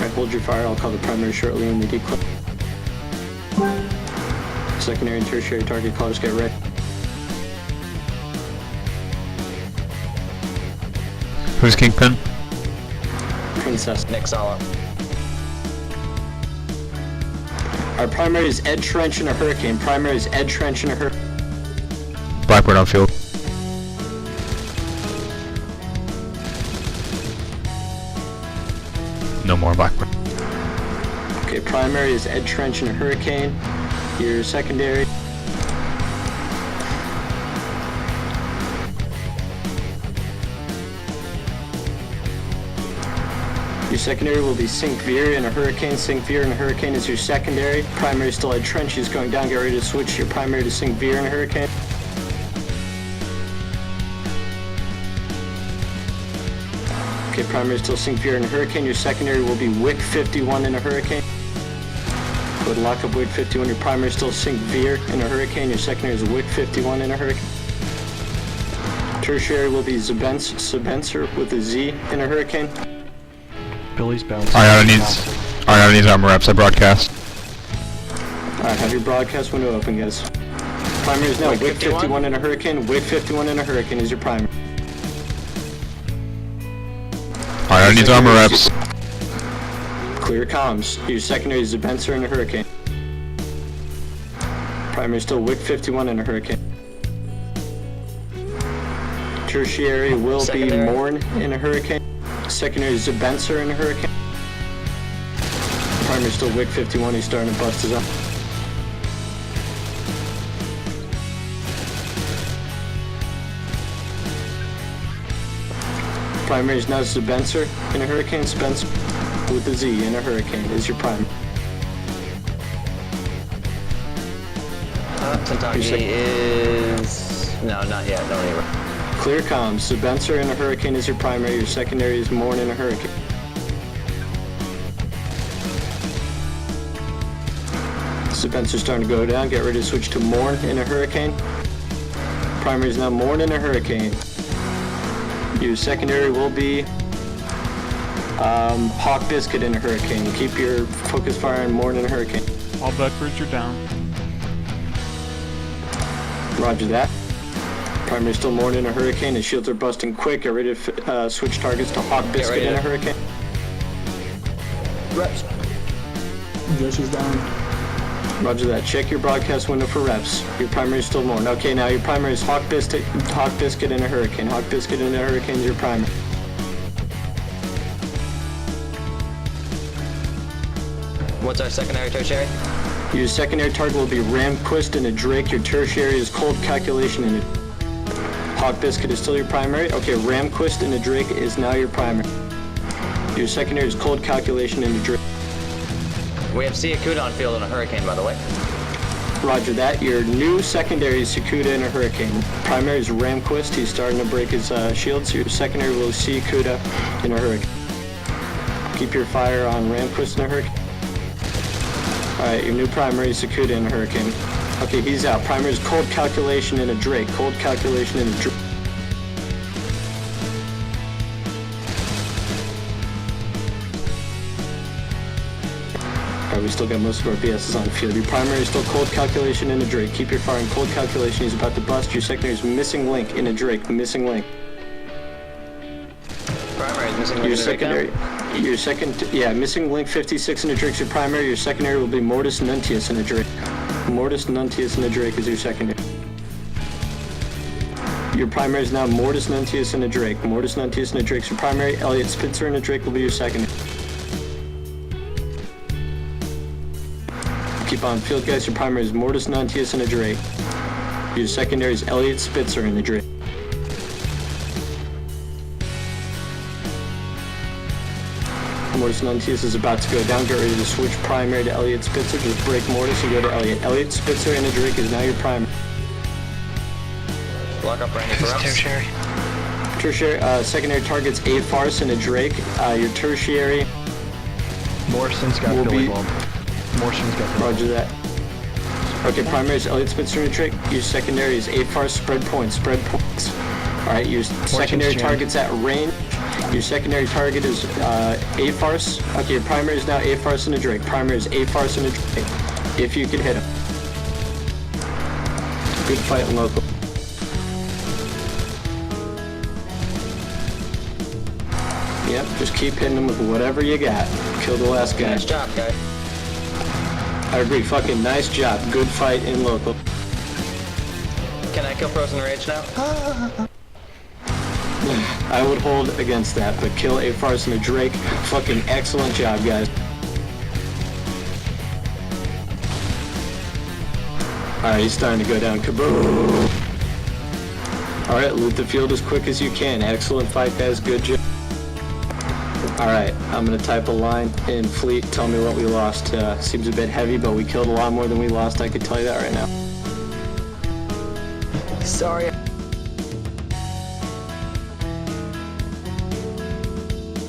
Alright, hold your fire. I'll call the primary shortly when we declare. Secondary and tertiary target callers get ready. Who's Kingpin? Princess. Nick Sala. Our primary is Ed Trench and a Hurricane. Primary is Ed Trench and a Hurricane. Blackbird on field. No more Blackbird. Okay, primary is Ed Trench and a Hurricane. Your secondary. Your secondary will be Sink Veer and a Hurricane. Sink Veer and a Hurricane is your secondary. Primary still Ed Trench. He's going down. Get ready to switch your primary to Sink Veer and a Hurricane. Okay, primary still Sink Veer and a Hurricane. Your secondary will be Wick 51 and a Hurricane. Go ahead and lock up Wick 51. Your primary still Sink Veer and a Hurricane. Your secondary is Wick 51 and a Hurricane. Tertiary will be Spencer with a Z and a Hurricane. Billy's bouncing. Ariana needs armor reps. I broadcast. Alright, have your broadcast window open, guys. Primary is now Wick 51 and a Hurricane. Wick 51 and a Hurricane is your primary. Ariana needs armor reps. Clear comms. Your secondary is Spencer and a Hurricane. Primary is still Wick 51 and a Hurricane. Tertiary will be Morn in a Hurricane. Secondary is Spencer in a Hurricane. Primary is still Wick 51. He's starting to bust his up. Primary is now Spencer in a Hurricane. Spencer with a Z in a Hurricane is your primary. Kentucky is... No, not yet. Don't even. Clear comms. Spencer in a Hurricane is your primary. Your secondary is Morn in a Hurricane. Spencer's starting to go down. Get ready to switch to Morn in a Hurricane. Primary is now Morn in a Hurricane. Your secondary will be Hawk Biscuit in a Hurricane. Keep your focus fire on Morn in a Hurricane. All Blackbirds are down. Roger that. Primary still Morn in a Hurricane. His shields are busting quick. Get ready to switch targets to Hawk Biscuit in a Hurricane. Reps. Josh is down. Roger that. Check your broadcast window for reps. Your primary is still Morn. Okay, now your primary is Hawk Biscuit in a Hurricane. Hawk Biscuit in a Hurricane is your primary. What's our secondary, tertiary? Your secondary target will be Ramquist and a Drake. Your tertiary is Cold Calculation and a Hawk Biscuit is still your primary. Okay, Ramquist and a Drake is now your primary. Your secondary is Cold Calculation and a Drake. We have Siakuda on field in a Hurricane, by the way. Roger that. Your new secondary is Sakuda in a Hurricane. Primary is Ramquist. He's starting to break his shields. Your secondary will see Sakuda in a Hurricane. Keep your fire on Ramquist in a Hurricane. Alright, your new primary is Sakuda in a Hurricane. Okay, he's out. Primary is Cold Calculation in a Drake. Cold Calculation in a Drake. Alright, we still got most of our BSs on the field. Your primary is still Cold Calculation in a Drake. Keep your fire on Cold Calculation. He's about to bust. Your secondary is Missing Link in a Drake. Missing Link. Primary is Missing Link Your in a Drake secondary. now? Your second, yeah, Missing Link 56 in a Drake is your primary. Your secondary will be Mortis Nuntius in a Drake. Mortis Nuntius in a Drake is your secondary. Your primary is now Mortis Nuntius in a Drake. Mortis Nuntius in a Drake is your primary. Elliot Spitzer in a Drake will be your secondary. Keep on field, guys. Your primary is Mortis Nuntius in a Drake. Your secondary is Elliot Spitzer in the Drake. Mortis Nuntius is about to go down. Get ready to switch primary to Elliot Spitzer. Just break Mortis and go to Elliot. Elliot Spitzer in a Drake is now your primary. Lock up Randy for reps. Tertiary. Tertiary, secondary target's A Farce and a Drake. Your tertiary Morrison's got will Billy be... Bomb. Morrison's got Billy. Roger that. Okay, primary is Elliot Spitzer in a Drake. Your secondary is A Farce, spread points. Alright, your secondary target's at range. Your secondary target is a farce. Okay, your primary is now a farce and a Drake. Primary is a farce and a Drake. If you can hit him. Good fight in local. Yep, just keep hitting him with whatever you got. Kill the last guy. Nice job, guy. I agree, fucking nice job. Good fight in local. Can I kill Frozen Rage now? I would hold against that, but kill a farce and a Drake. Fucking excellent job, guys. Alright, he's starting to go down. Kaboom! Alright, loot the field as quick as you can. Excellent fight, guys. Good job. Alright, I'm gonna type a line in Fleet. Tell me what we lost. Seems a bit heavy, but we killed a lot more than we lost. I could tell you that right now. Sorry.